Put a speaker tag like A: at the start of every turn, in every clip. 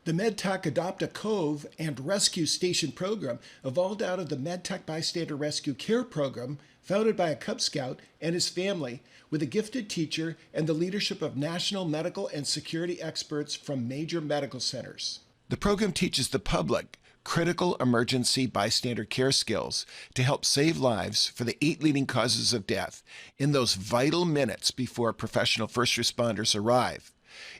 A: The MedTech Adopt a Cove and Rescue Station program evolved out of the MedTech Bystander Rescue Care program founded by a Cub Scout and his family with a gifted teacher and the leadership of national medical and security experts from major medical centers. The program teaches the public critical emergency bystander care skills to help save lives for the 8 leading causes of death in those vital minutes before professional first responders arrive.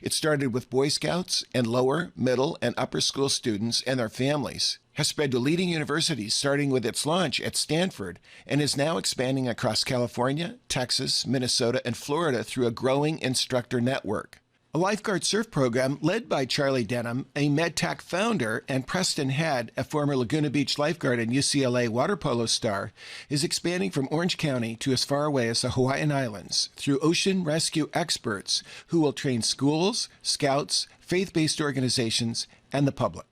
A: It started with Boy Scouts and lower, middle, and upper school students and their families, has spread to leading universities starting with its launch at Stanford, and is now expanding across California, Texas, Minnesota, and Florida through a growing instructor network. A lifeguard surf program led by Charlie Denham, a MedTech founder, and Preston Head, a former Laguna Beach lifeguard and UCLA water polo star, is expanding from Orange County to as far away as the Hawaiian Islands through ocean rescue experts who will train schools, scouts, faith-based organizations, and the public.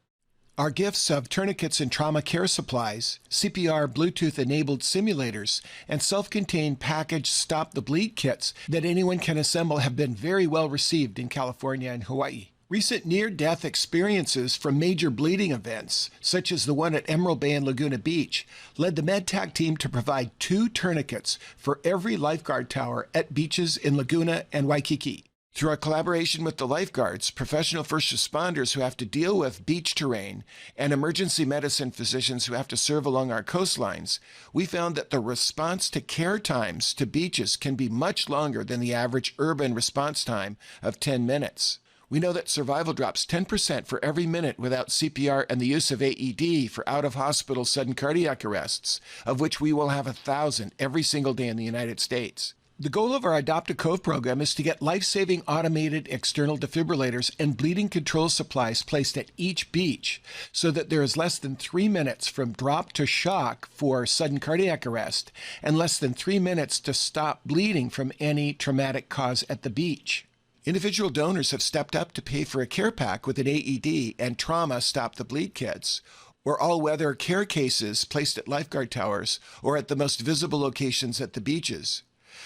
A: Our gifts of tourniquets and trauma care supplies, CPR Bluetooth-enabled simulators, and self-contained packaged Stop the Bleed kits that anyone can assemble have been very well received in California and Hawaii. Recent near-death experiences from major bleeding events, such as the one at Emerald Bay and Laguna Beach, led the MedTech team to provide 2 tourniquets for every lifeguard tower at beaches in Laguna and Waikiki. Through our collaboration with the lifeguards, professional first responders who have to deal with beach terrain, and emergency medicine physicians who have to serve along our coastlines, we found that the response to care times to beaches can be much longer than the average urban response time of 10 minutes. We know that survival drops 10% for every minute without CPR and the use of AED for out-of-hospital sudden cardiac arrests, of which we will have 1,000 every single day in the United States. The goal of our Adopt a Cove program is to get life-saving automated external defibrillators and bleeding control supplies placed at each beach so that there is less than 3 minutes from drop to shock for sudden cardiac arrest and less than 3 minutes to stop bleeding from any traumatic cause at the beach. Individual donors have stepped up to pay for a care pack with an AED and trauma Stop the Bleed kits, or all-weather care cases placed at lifeguard towers or at the most visible locations at the beaches.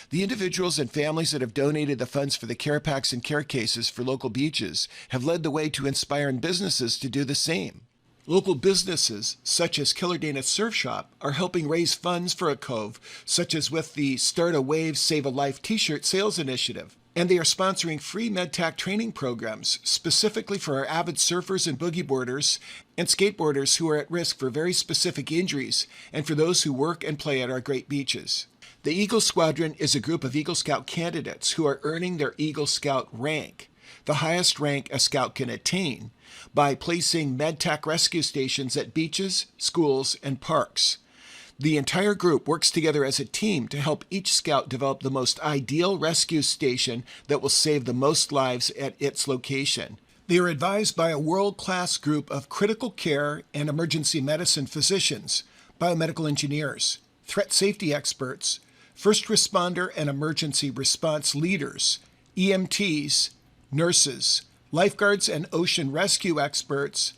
A: The individuals and families that have donated the funds for the care packs and care cases for local beaches have led the way to inspiring businesses to do the same. Local businesses, such as Killer Dana's Surf Shop, are helping raise funds for a cove, such as with the Start a Wave, Save a Life t-shirt sales initiative. And they are sponsoring free MedTech training programs specifically for our avid surfers and boogie boarders and skateboarders who are at risk for very specific injuries and for those who work and play at our great beaches. The Eagle Squadron is a group of Eagle Scout candidates who are earning their Eagle Scout rank, the highest rank a Scout can attain, by placing MedTech rescue stations at beaches, schools, and parks. The entire group works together as a team to help each Scout develop the most ideal rescue station that will save the most lives at its location. They are advised by a world-class group of critical care and emergency medicine physicians, biomedical engineers, threat safety experts, first responder and emergency response leaders, EMTs, nurses, lifeguards and ocean rescue experts,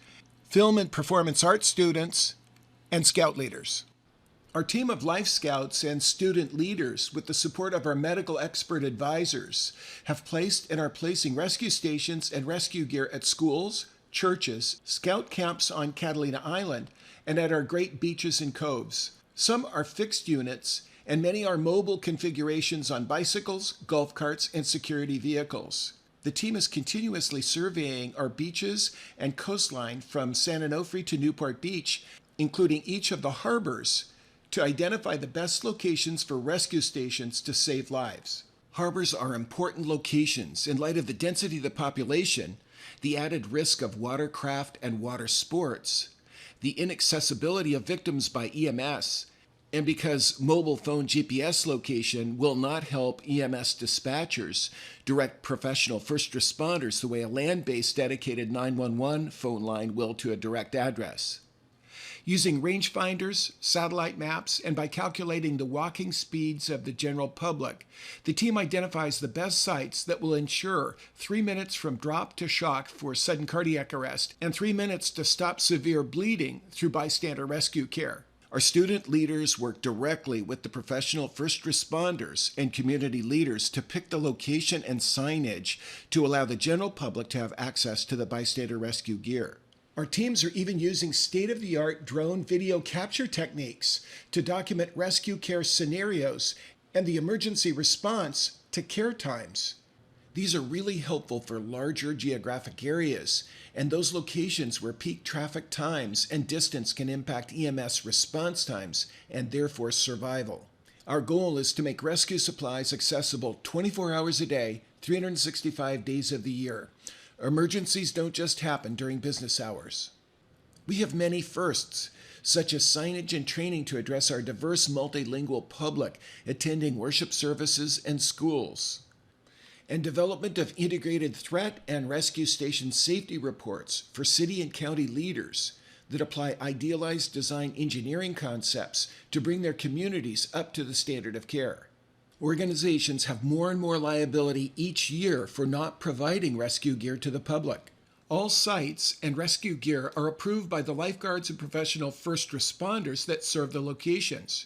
A: film and performance arts students, and scout leaders. Our team of Life Scouts and student leaders, with the support of our medical expert advisors, have placed and are placing rescue stations and rescue gear at schools, churches, scout camps on Catalina Island, and at our great beaches and coves. Some are fixed units, and many are mobile configurations on bicycles, golf carts, and security vehicles. The team is continuously surveying our beaches and coastline from San Onofre to Newport Beach, including each of the harbors, to identify the best locations for rescue stations to save lives. Harbors are important locations in light of the density of the population, the added risk of watercraft and water sports, the inaccessibility of victims by EMS, and because mobile phone GPS location will not help EMS dispatchers direct professional first responders the way a land-based dedicated 911 phone line will to a direct address. Using rangefinders, satellite maps, and by calculating the walking speeds of the general public, the team identifies the best sites that will ensure 3 minutes from drop to shock for sudden cardiac arrest and 3 minutes to stop severe bleeding through bystander rescue care. Our Our student leaders work directly with the professional first responders and community leaders to pick the location and signage to allow the general public to have access to the bystander rescue gear. Our teams are even using state-of-the-art drone video capture techniques to document rescue care scenarios and the emergency response to care times. These are really helpful for larger geographic areas and those locations where peak traffic times and distance can impact EMS response times and therefore survival. Our goal is to make rescue supplies accessible 24 hours a day, 365 days of the year. Emergencies don't just happen during business hours. We have many firsts, such as signage and training to address our diverse multilingual public attending worship services and schools, and development of integrated threat and rescue station safety reports for city and county leaders that apply idealized design engineering concepts to bring their communities up to the standard of care. Organizations have more and more liability each year for not providing rescue gear to the public. All sites and rescue gear are approved by the lifeguards and professional first responders that serve the locations.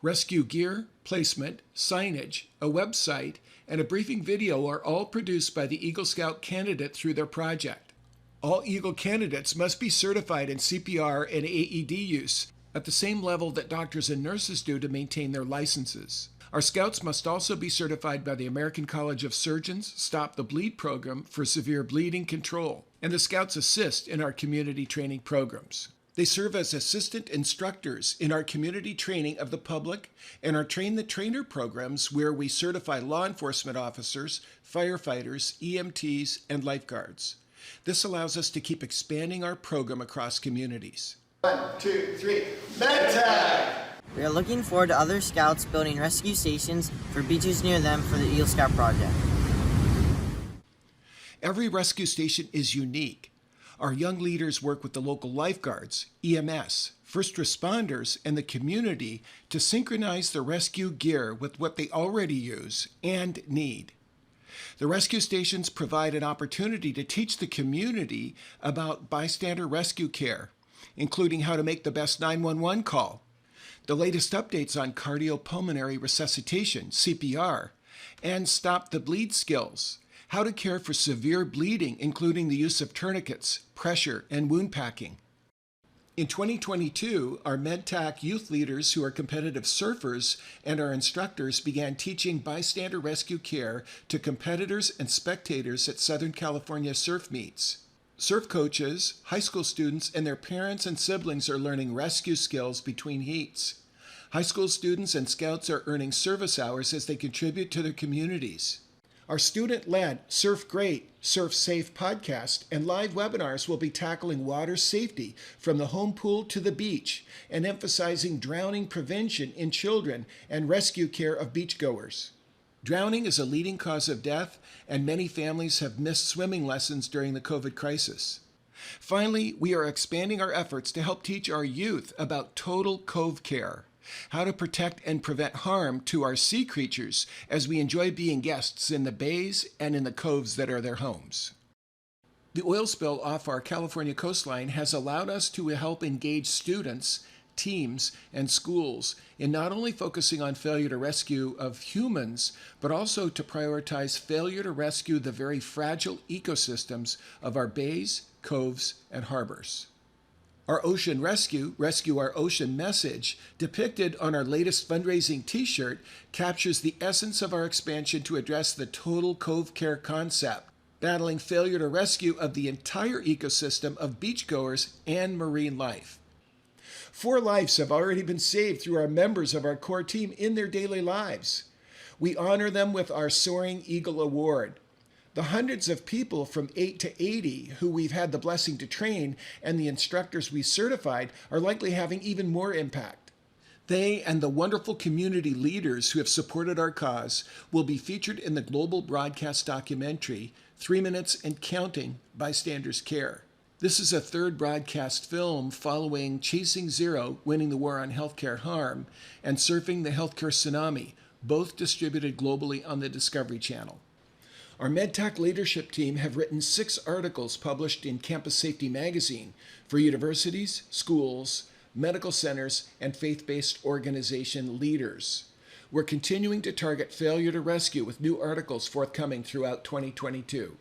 A: Rescue gear, placement, signage, a website, and a briefing video are all produced by the Eagle Scout candidate through their project. All Eagle candidates must be certified in CPR and AED use at the same level that doctors and nurses do to maintain their licenses. Our Scouts must also be certified by the American College of Surgeons Stop the Bleed program for severe bleeding control, and the Scouts assist in our community training programs. They serve as assistant instructors in our community training of the public and our Train the Trainer programs where we certify law enforcement officers, firefighters, EMTs, and lifeguards. This allows us to keep expanding our program across communities. 1, 2, 3, MedTech!
B: We are looking forward to other Scouts building rescue stations for beaches near them for the Eagle Scout project.
A: Every rescue station is unique. Our young leaders work with the local lifeguards, EMS, first responders, and the community to synchronize the rescue gear with what they already use and need. The rescue stations provide an opportunity to teach the community about bystander rescue care, including how to make the best 911 call, the latest updates on cardiopulmonary resuscitation, CPR, and stop the bleed skills, how to care for severe bleeding, including the use of tourniquets, pressure, and wound packing. In 2022, our MedTac youth leaders who are competitive surfers and our instructors began teaching bystander rescue care to competitors and spectators at Southern California surf meets. Surf coaches, high school students, and their parents and siblings are learning rescue skills between heats. High school students and Scouts are earning service hours as they contribute to their communities. Our student-led Surf Great, Surf Safe podcast and live webinars will be tackling water safety from the home pool to the beach and emphasizing drowning prevention in children and rescue care of beachgoers. Drowning is a leading cause of death, and many families have missed swimming lessons during the COVID crisis. Finally, we are expanding our efforts to help teach our youth about total cove care, how to protect and prevent harm to our sea creatures as we enjoy being guests in the bays and in the coves that are their homes. The oil spill off our California coastline has allowed us to help engage students, teams, and schools in not only focusing on failure to rescue of humans, but also to prioritize failure to rescue the very fragile ecosystems of our bays, coves, and harbors. Our Ocean Rescue, Rescue Our Ocean message, depicted on our latest fundraising t-shirt, captures the essence of our expansion to address the total cove care concept, battling failure to rescue of the entire ecosystem of beachgoers and marine life. 4 lives have already been saved through our members of our core team in their daily lives. We honor them with our Soaring Eagle Award. The hundreds of people from 8 to 80 who we've had the blessing to train and the instructors we certified are likely having even more impact. They and the wonderful community leaders who have supported our cause will be featured in the global broadcast documentary, 3 Minutes and Counting, Bystanders Care. This is a 3rd broadcast film following Chasing Zero, Winning the War on Healthcare Harm, and Surfing the Healthcare Tsunami, both distributed globally on the Discovery Channel. Our MedTech leadership team have written 6 articles published in Campus Safety magazine for universities, schools, medical centers, and faith-based organization leaders. We're continuing to target failure to rescue with new articles forthcoming throughout 2022.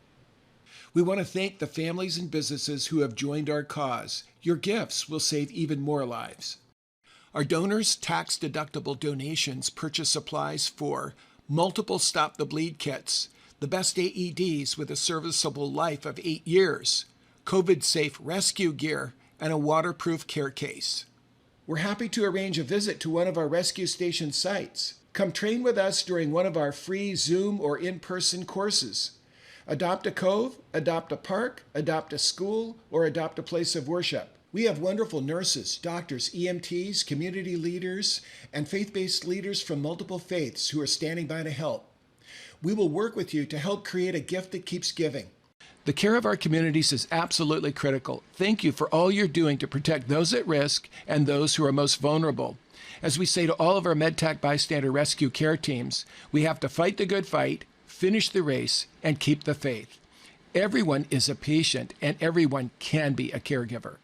A: We want to thank the families and businesses who have joined our cause. Your gifts will save even more lives. Our donors' tax-deductible donations purchase supplies for multiple Stop the Bleed kits, the best AEDs with a serviceable life of 8 years, COVID-safe rescue gear, and a waterproof care case. We're happy to arrange a visit to one of our rescue station sites. Come train with us during one of our free Zoom or in-person courses. Adopt a cove, adopt a park, adopt a school, or adopt a place of worship. We have wonderful nurses, doctors, EMTs, community leaders, and faith-based leaders from multiple faiths who are standing by to help. We will work with you to help create a gift that keeps giving. The care of our communities is absolutely critical. Thank you for all you're doing to protect those at risk and those who are most vulnerable. As we say to all of our MedTech bystander rescue care teams, we have to fight the good fight, finish the race, and keep the faith. Everyone is a patient, and everyone can be a caregiver.